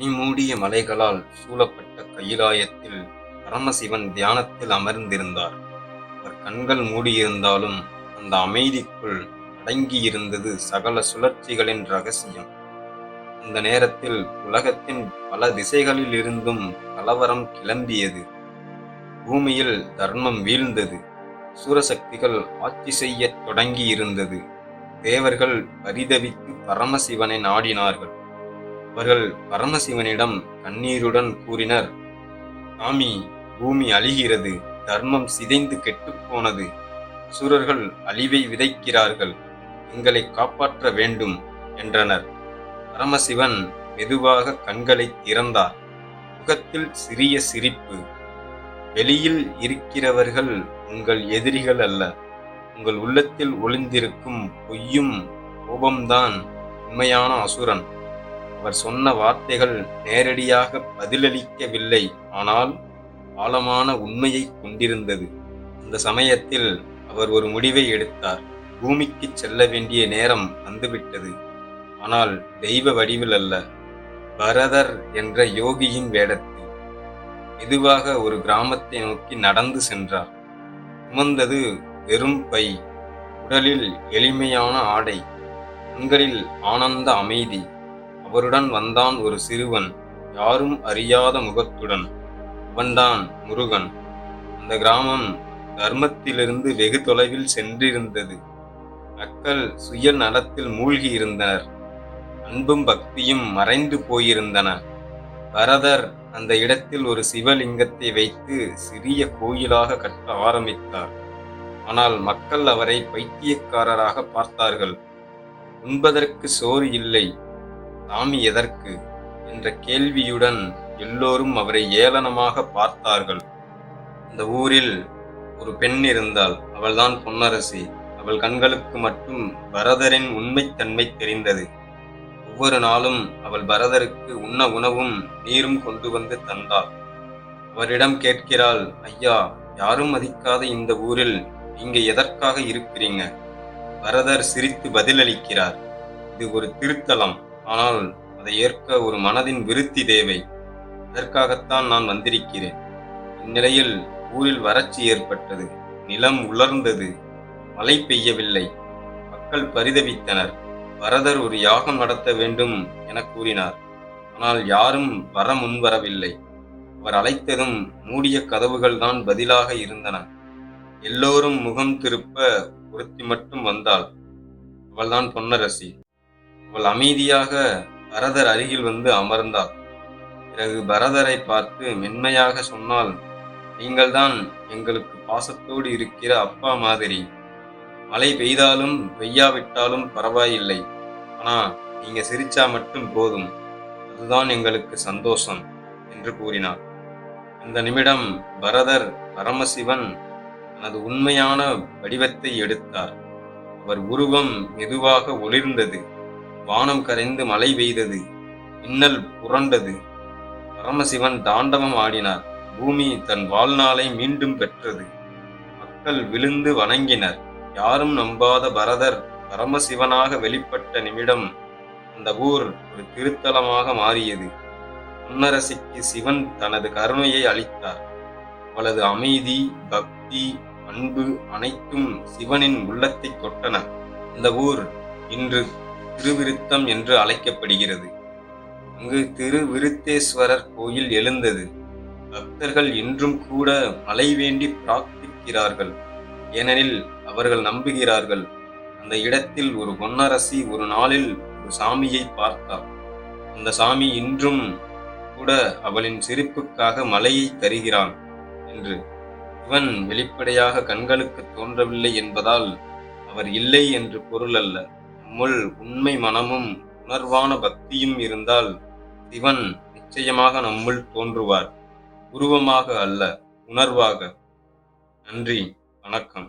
பனிமூடிய மலைகளால் சூழப்பட்ட கைலாயத்தில் பரமசிவன் தியானத்தில் அமர்ந்திருந்தார். அவர் கண்கள் மூடியிருந்தாலும் அந்த அமைதிக்குள் அடங்கியிருந்தது சகல சுழற்சிகளின் ரகசியம். அந்த நேரத்தில் உலகத்தின் பல திசைகளில் இருந்தும் கலவரம் கிளம்பியது. பூமியில் தர்மம் வீழ்ந்தது. சூரசக்திகள் ஆட்சி செய்யத் தொடங்கியிருந்தது. தேவர்கள் பரிதவித்து பரமசிவனை நாடினார்கள். அவர்கள் பரமசிவனிடம் கண்ணீருடன் கூறினர், சாமி, பூமி அழிகிறது, தர்மம் சிதைந்து கெட்டுப்போனது, அசுரர்கள் அழிவை விதைக்கிறார்கள், எங்களை காப்பாற்ற வேண்டும் என்றனர். பரமசிவன் மெதுவாக கண்களை திறந்தார். முகத்தில் சிறிய சிரிப்பு. வெளியில் இருக்கிறவர்கள் உங்கள் எதிரிகள் அல்ல, உங்கள் உள்ளத்தில் ஒளிந்திருக்கும் பொய்யும் கோபம்தான் உண்மையான அசுரன். அவர் சொன்ன வார்த்தைகள் நேரடியாக பதிலளிக்கவில்லை, ஆனால் ஆழமான உண்மையை கொண்டிருந்தது. அந்த சமயத்தில் அவர் ஒரு முடிவை எடுத்தார். பூமிக்கு செல்ல வேண்டிய நேரம் வந்துவிட்டது. ஆனால் தெய்வ வடிவில் அல்ல, பரதர் என்ற யோகியின் வேடத்தில். மெதுவாக ஒரு கிராமத்தை நோக்கி நடந்து சென்றார். சுமந்தது வெறும் பை, உடலில் எளிமையான ஆடை, கண்களில் ஆனந்த அமைதி. அவருடன் வந்தான் ஒரு சிறுவன், யாரும் அறியாத முகத்துடன். அவன்தான் முருகன். அந்த கிராமம் தர்மத்திலிருந்து வெகு தொலைவில் சென்றிருந்தது. மக்கள் சுய நலத்தில் மூழ்கி இருந்தனர். அன்பும் பக்தியும் மறைந்து போயிருந்தன. பரதர் அந்த இடத்தில் ஒரு சிவலிங்கத்தை வைத்து சிறிய கோயிலாக கட்ட ஆரம்பித்தார். ஆனால் மக்கள் அவரை பைத்தியக்காரராக பார்த்தார்கள். உண்பதற்கு சோறு இல்லை, சாமி எதற்கு என்ற கேள்வியுடன் எல்லோரும் அவரை ஏளனமாக பார்த்தார்கள். அந்த ஊரில் ஒரு பெண் இருந்தாள். அவள்தான் பொன்னரசி. அவள் கண்களுக்கு மட்டும் பரதரின் உண்மைத்தன்மை தெரிந்தது. ஒவ்வொரு நாளும் அவள் பரதருக்கு உண்ண உணவும் நீரும் கொண்டு வந்து தந்தாள். அவரிடம் கேட்கிறாள், ஐயா, யாரும் மதிக்காத இந்த ஊரில் நீங்க எதற்காக இருக்கிறீங்க? பரதர் சிரித்து பதிலளிக்கிறார், இது ஒரு திருத்தலம், ஆனால் அதை ஏற்க ஒரு மனதின் விருத்தி தேவை. அதற்காகத்தான் நான் வந்திருக்கிறேன். இந்நிலையில் ஊரில் வறட்சி ஏற்பட்டது. நிலம் உலர்ந்தது. மழை பெய்யவில்லை. மக்கள் பரிதவித்தனர். பரதர் ஒரு யாகம் நடத்த வேண்டும் என கூறினார். ஆனால் யாரும் வர முன்வரவில்லை. அவர் அழைத்ததும் மூடிய கதவுகள் தான் பதிலாக இருந்தன. எல்லோரும் முகம் திருப்ப ஒருத்தி மட்டும் வந்தாள். அவள்தான் பொன்னரசி. அவள் அமைதியாக பரதர் அருகில் வந்து அமர்ந்தாள். பிறகு பரதரை பார்த்து மென்மையாக சொன்னாள், நீங்கள்தான் எங்களுக்கு பாசத்தோடு இருக்கிற அப்பா மாதிரி. மழை பெய்தாலும் பெய்யாவிட்டாலும் பரவாயில்லை, ஆனா நீங்க சிரிச்சா மட்டும் போதும், அதுதான் எங்களுக்கு சந்தோஷம் என்று கூறினார். அந்த நிமிடம் பரதர் பரமசிவன் தனது உண்மையான வடிவத்தை எடுத்தார். அவர் உருவம் மெதுவாக ஒளிர்ந்தது. வானம் கரைந்து மழை பெய்தது. மின்னல் புரண்டது. பரமசிவன் தாண்டவம் ஆடினார். பூமி தன் வாழ்நாளை மீண்டும் பெற்றது. மக்கள் விழுந்து வணங்கினர். யாரும் நம்பாத பரதர் பரமசிவனாக வெளிப்பட்ட நிமிடம் அந்த ஊர் ஒரு திருத்தலமாக மாறியது. பொன்னரசிக்கு சிவன் தனது கருணையை அளித்தார். அவளது அமைதி, பக்தி, அன்பு அனைத்தும் சிவனின் உள்ளத்தை தொட்டன. இந்த ஊர் இன்று திருவிருத்தம் என்று அழைக்கப்படுகிறது. அங்கு திருவிருத்தேஸ்வரர் கோயில் எழுந்தது. பக்தர்கள் இன்றும் கூட மழை வேண்டி பிரார்த்திக்கிறார்கள். ஏனெனில் அவர்கள் நம்புகிறார்கள், அந்த இடத்தில் ஒரு பொன்னரசி ஒரு நாளில் ஒரு சாமியை பார்த்தார். அந்த சாமி இன்றும் கூட அவளின் சிரிப்புக்காக மழையை தருகிறான் என்று. சிவன் வெளிப்படையாக கண்களுக்கு தோன்றவில்லை என்பதால் அவர் இல்லை என்று பொருள் அல்ல. நம்முள் உண்மை மனமும் உணர்வான பக்தியும் இருந்தால் சிவன் நிச்சயமாக நம்முள் தோன்றுவார். உருவமாக அல்ல, உணர்வாக. நன்றி, வணக்கம்.